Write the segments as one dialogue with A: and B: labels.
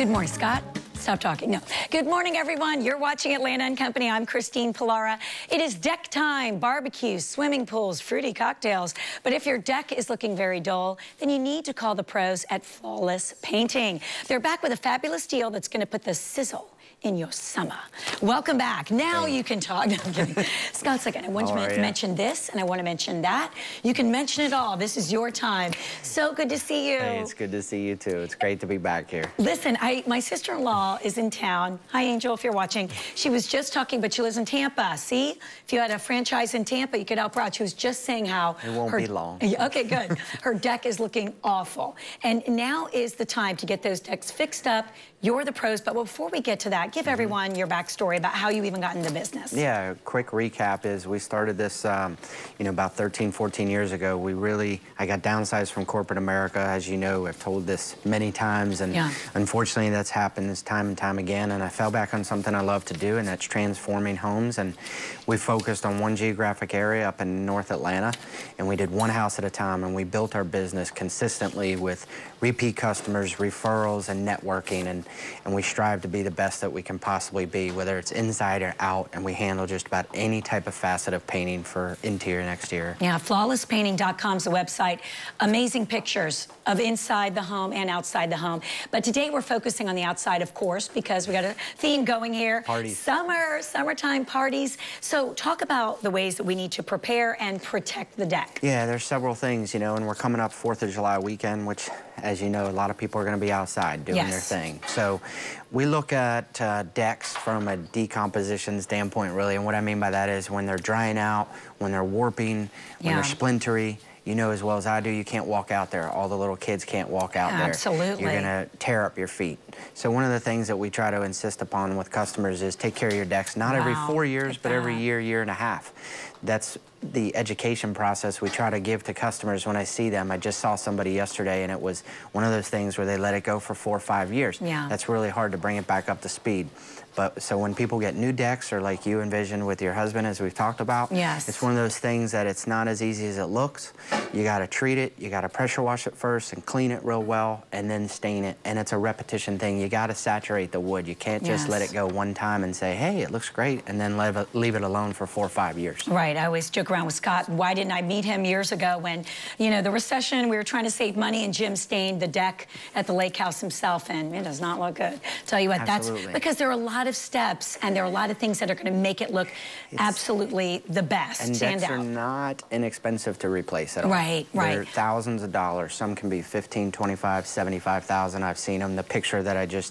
A: Good morning, Scott. Stop talking. No. Good morning, everyone. You're watching Atlanta & Company. I'm Christine Pilara. It is deck time. Barbecues, swimming pools, fruity cocktails. But if your deck is looking very dull, then you need to call the pros at Flawless Painting. They're back with a fabulous deal that's going to put the sizzle in your summer. Welcome back. Now you can talk. No, I'm kidding. Scott's like, I want to mention this and I want to mention that. You can mention it all. This is your time. So good to see you.
B: Hey, it's good to see you too. It's great to be back here.
A: Listen, my sister-in-law is in town. Hi, Angel, if you're watching. She was just talking, but she lives in Tampa. See? If you had a franchise in Tampa, you could help her out. She was just saying how...
B: It won't be long.
A: Okay, good. Her deck is looking awful. And now is the time to get those decks fixed up. You're the pros, but before we get to that, give everyone your backstory about how you even got into business.
B: Yeah, a quick recap is we started this, about 13, 14 years ago. I got downsized from corporate America. As you know, I've told this many times, and unfortunately that's happened time and time again, and I fell back on something I love to do, and that's transforming homes. And we focused on one geographic area up in North Atlanta, and we did one house at a time, and we built our business consistently with repeat customers, referrals, and networking, and we strive to be the best that we can possibly be, whether it's inside or out, and we handle just about any type of facet of painting for interior and exterior.
A: Yeah, flawlesspainting.com is the website. Amazing pictures of inside the home and outside the home. But today we're focusing on the outside, of course, because we got a theme going here.
B: Parties.
A: Summertime parties. So talk about the ways that we need to prepare and protect the deck.
B: Yeah, there's several things, and we're coming up 4th of July weekend, which, as you know, a lot of people are going to be outside doing their thing. So we look at decks from a decomposition standpoint, really, and what I mean by that is when they're drying out, when they're warping, when they're splintery. You know as well as I do, you can't walk out there. All the little kids can't walk out there.
A: Absolutely.
B: You're gonna tear up your feet. So one of the things that we try to insist upon with customers is take care of your decks, not every 4 years, but every year, year and a half. That's the education process we try to give to customers when I see them. I just saw somebody yesterday, and it was one of those things where they let it go for 4 or 5 years.
A: Yeah.
B: That's really hard to bring it back up to speed. But so when people get new decks, or like you envisioned with your husband, as we've talked about, it's one of those things that it's not as easy as it looks. You got to treat it, you got to pressure wash it first and clean it real well, and then stain it. And it's a repetition thing. You got to saturate the wood. You can't just let it go one time and say, hey, it looks great, and then leave it alone for 4 or 5 years.
A: Right. I always joke around with Scott. Why didn't I meet him years ago when, the recession, we were trying to save money, and Jim stained the deck at the lake house himself, and it does not look good. Tell you what, that's because there are a lot of steps, and there are a lot of things that are going to make it look absolutely the best.
B: And decks are not inexpensive to replace at all.
A: Right, right.
B: They're thousands of dollars. Some can be 15, 25, 75,000. I've seen them. The picture that you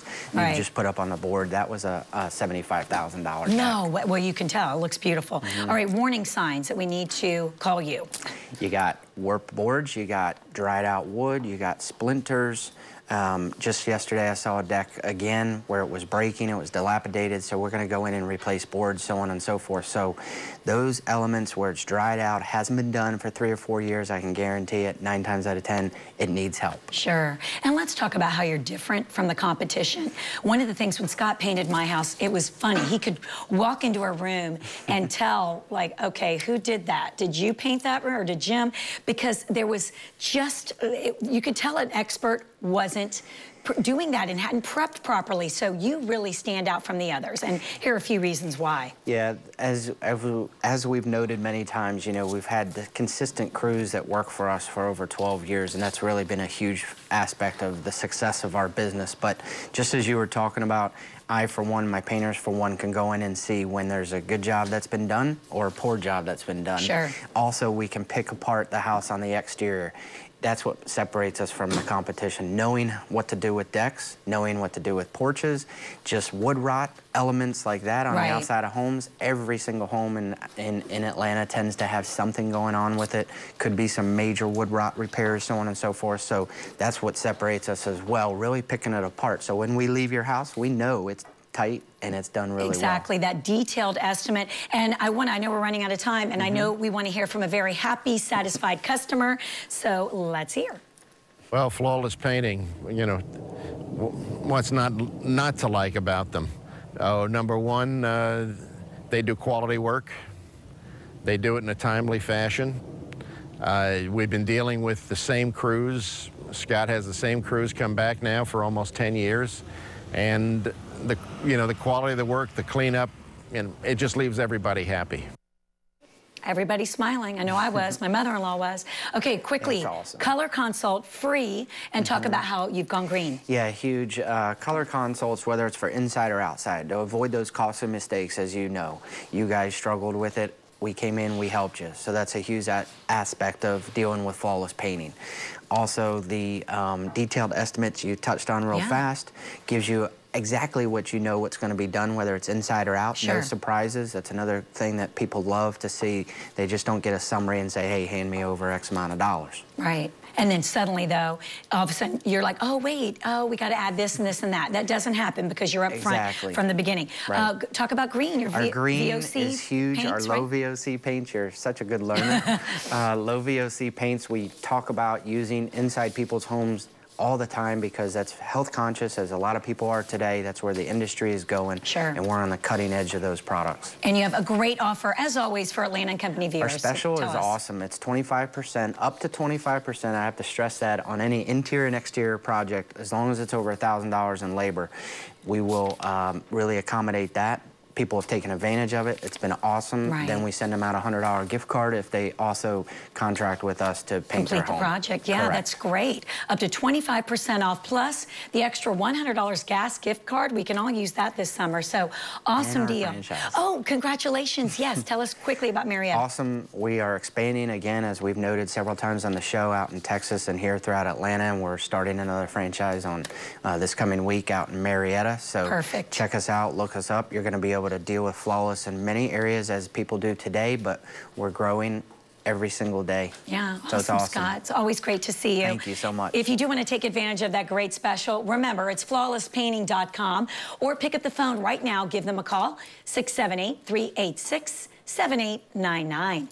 B: just put up on the board, that was a $75,000 deck.
A: No, well, you can tell. It looks beautiful. All right, warning signs that we need to call you.
B: You got warped boards, you got dried out wood, you got splinters. Just yesterday I saw a deck again where it was breaking, it was dilapidated, so we're going to go in and replace boards, so on and so forth. So those elements where it's dried out, hasn't been done for 3 or 4 years, I can guarantee it, 9 times out of 10, it needs help.
A: Sure. And let's talk about how you're different from the competition. One of the things when Scott painted my house, it was funny. He could walk into a room and tell, like, okay, who did that? Did you paint that room or did Jim? Because there was just, you could tell an expert wasn't doing that and hadn't prepped properly, so you really stand out from the others, and here are a few reasons why.
B: Yeah, as we've noted many times, we've had the consistent crews that work for us for over 12 years, and that's really been a huge aspect of the success of our business. But just as you were talking about, I, for one, my painters, for one, can go in and see when there's a good job that's been done or a poor job that's been done.
A: Sure.
B: Also, we can pick apart the house on the exterior. That's what separates us from the competition, knowing what to do with decks, knowing what to do with porches, just wood rot, elements like that on the outside of homes. Every single home in Atlanta tends to have something going on with it. Could be some major wood rot repairs, so on and so forth. So that's what separates us as well, really picking it apart. So when we leave your house, we know it's tight and it's done really well.
A: Exactly, that detailed estimate. And I know we're running out of time, and I know we want to hear from a very happy, satisfied customer, so let's hear.
C: Well, Flawless Painting, what's not to like about them? Oh, number one, they do quality work. They do it in a timely fashion. We've been dealing with the same crews. Scott has the same crews come back now for almost 10 years. and the quality of the work, the cleanup, and it just leaves everybody happy.
A: Everybody's smiling. I know I was. My mother-in-law was. Okay, quickly,
B: awesome.
A: Color Consult free, and talk about how you've gone green.
B: Yeah, huge. Color consults, whether it's for inside or outside, to avoid those costly mistakes, as you know. You guys struggled with it. We came in, we helped you. So that's a huge aspect of dealing with flawless painting. Also, the detailed estimates you touched on real fast gives you exactly what you know what's going to be done, whether it's inside or out.
A: Sure.
B: No surprises. That's another thing that people love to see. They just don't get a summary and say, hey, hand me over X amount of dollars.
A: Right. And then suddenly, though, all of a sudden, you're like, oh, wait, oh, we got to add this and this and that. That doesn't happen because you're up front from the beginning.
B: Right.
A: Talk about green. Your
B: Our green
A: VOC
B: is huge.
A: paints,
B: Our low
A: right?
B: VOC paints, you're such a good learner. Low VOC paints, we talk about using inside people's homes all the time because that's health conscious, as a lot of people are today. That's where the industry is going.
A: Sure.
B: And we're on the cutting edge of those products.
A: And you have a great offer, as always, for Atlanta & Company viewers.
B: Our special
A: Tell
B: is
A: us.
B: awesome. It's 25%, up to 25%. I have to stress that on any interior and exterior project, as long as it's over $1,000 in labor, we will really accommodate that. People have taken advantage of it. It's been awesome.
A: Right.
B: Then we send them out a $100 gift card if they also contract with us to paint their home.
A: Complete the project. Yeah,
B: Correct.
A: That's great. Up to 25% off, plus the extra $100 gas gift card. We can all use that this summer. So awesome deal.
B: Franchise.
A: Oh, congratulations. Yes, tell us quickly about Marietta.
B: Awesome. We are expanding again, as we've noted several times on the show, out in Texas and here throughout Atlanta, and we're starting another franchise on this coming week out in Marietta. So
A: perfect.
B: Check us out, look us up. You're going to be able to deal with flawless in many areas as people do today, but we're growing every single day.
A: Yeah,
B: so
A: awesome,
B: it's awesome.
A: Scott. It's always great to see you.
B: Thank you so much.
A: If you do want to take advantage of that great special, remember, it's flawlesspainting.com, or pick up the phone right now, give them a call, 678-386-7899.